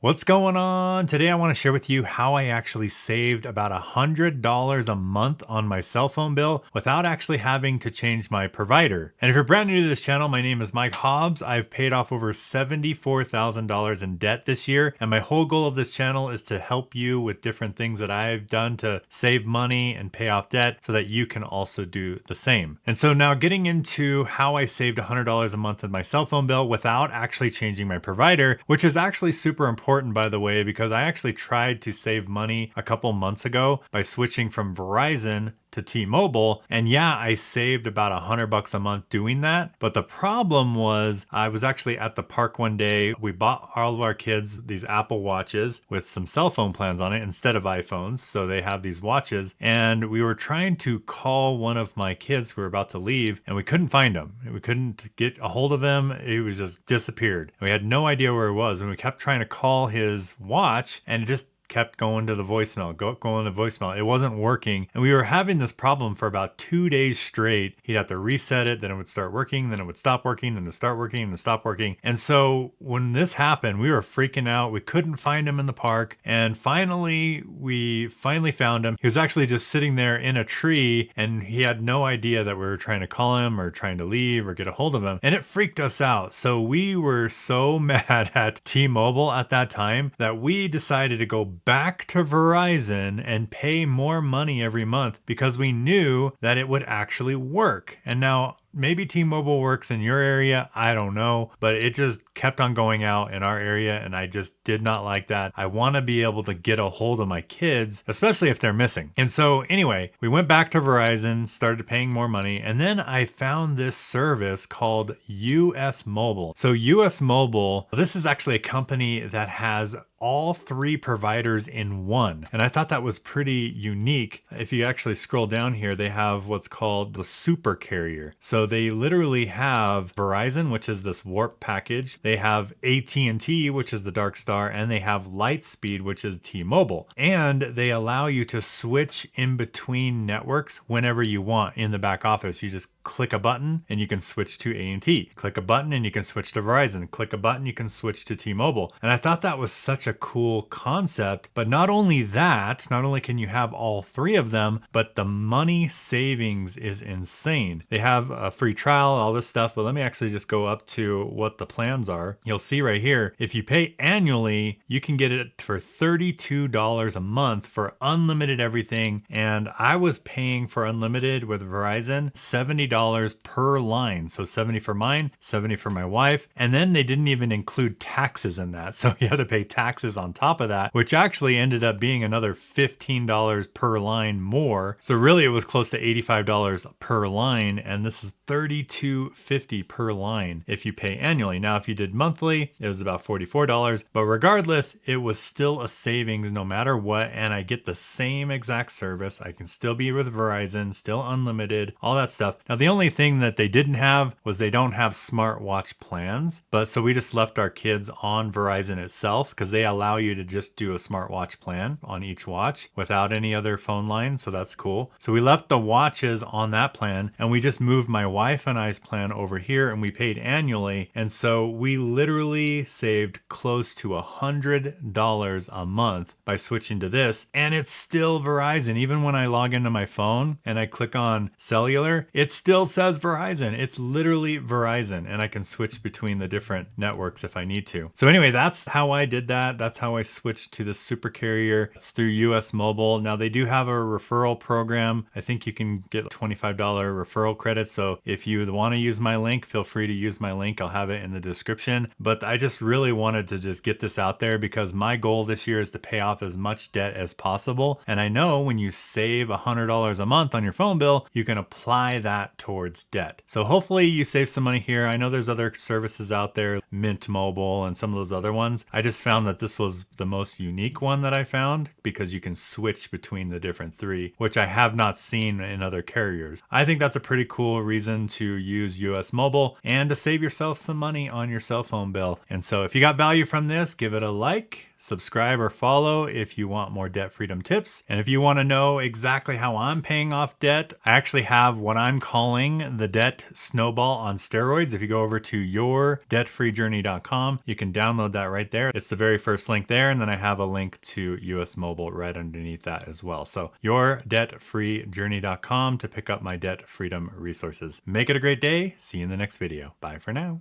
What's going on? Today I want to share with you how I actually saved about $100 a month on my cell phone bill without actually having to change my provider. And if you're brand new to this channel, my name is Mike Hobbs. I've paid off over $74,000 in debt this year, and my whole goal of this channel is to help you with different things that I've done to save money and pay off debt so that you can also do the same. And so now getting into how I saved $100 a month with my cell phone bill without actually changing my provider, which is actually super important, by the way, because I actually tried to save money a couple months ago by switching from Verizon to T-Mobile. And yeah, I saved about $100 a month doing that. But the problem was I was actually at the park one day. We bought all of our kids these Apple Watches with some cell phone plans on it instead of iPhones. So they have these watches. And we were trying to call one of my kids who were about to leave, and we couldn't find him. We couldn't get a hold of him. He was just disappeared. We had no idea where he was. And we kept trying to call his watch, and it just kept going to the voicemail, going to voicemail. It wasn't working. And we were having this problem for about 2 days straight. He'd have to reset it, then it would start working, then it would stop working, then it would start working, and stop working. And so when this happened, we were freaking out. We couldn't find him in the park. And finally, we found him. He was actually just sitting there in a tree, and he had no idea that we were trying to call him or trying to leave or get a hold of him. And it freaked us out. So we were so mad at T-Mobile at that time that we decided to go back to Verizon and pay more money every month because we knew that it would actually work. And now maybe T-Mobile works in your area, I don't know, but it just kept on going out in our area, and I just did not like that. I want to be able to get a hold of my kids, especially if they're missing. And so anyway, we went back to Verizon, started paying more money, and then I found this service called US Mobile. So US Mobile, this is actually a company that has all three providers in one. And I thought that was pretty unique. If you actually scroll down here, they have what's called the super carrier. So they literally have Verizon, which is this warp package. They have AT&T, which is the Dark Star, and they have Lightspeed, which is T-Mobile. And they allow you to switch in between networks whenever you want in the back office. You just click a button and you can switch to AT&T. Click a button and you can switch to Verizon. Click a button, you can switch to T-Mobile. And I thought that was such a cool concept. But not only that, not only can you have all three of them, but the money savings is insane. They have a free trial, all this stuff, but let me actually just go up to what the plans are. You'll see right here, if you pay annually, you can get it for $32 a month for unlimited everything. And I was paying for unlimited with Verizon $70 per line. So 70 for mine, 70 for my wife. And then they didn't even include taxes in that. So you had to pay taxes on top of that, which actually ended up being another $15 per line more. So really it was close to $85 per line. And this is $32.50 per line if you pay annually. Now, if you did monthly, it was about $44. But regardless, it was still a savings no matter what. And I get the same exact service. I can still be with Verizon, still unlimited, all that stuff. Now, the only thing that they didn't have was they don't have smartwatch plans. But so we just left our kids on Verizon itself because they allow you to just do a smartwatch plan on each watch without any other phone line. So that's cool. So we left the watches on that plan, and we just moved my wife and I's plan over here, and we paid annually. And so we literally saved close to $100 a month by switching to this. And it's still Verizon. Even when I log into my phone and I click on cellular, it still says Verizon. It's literally Verizon, and I can switch between the different networks if I need to. So anyway, that's how I did that. That's how I switched to the super carrier. It's through US Mobile. Now they do have a referral program. I think you can get a $25 referral credit. So if you want to use my link, feel free to use my link. I'll have it in the description. But I just really wanted to just get this out there because my goal this year is to pay off as much debt as possible. And I know when you save $100 a month on your phone bill, you can apply that towards debt. So hopefully you save some money here. I know there's other services out there, Mint Mobile and some of those other ones. I just found that this was the most unique one that I found because you can switch between the different three, which I have not seen in other carriers. I think that's a pretty cool reason to use US Mobile and to save yourself some money on your cell phone bill. And so if you got value from this, give it a like, subscribe or follow if you want more debt freedom tips. And if you want to know exactly how I'm paying off debt, I actually have what I'm calling the debt snowball on steroids. If you go over to yourdebtfreejourney.com, you can download that right there. It's the very first link there. And then I have a link to US Mobile right underneath that as well. So yourdebtfreejourney.com to pick up my debt freedom resources. Make it a great day. See you in the next video. Bye for now.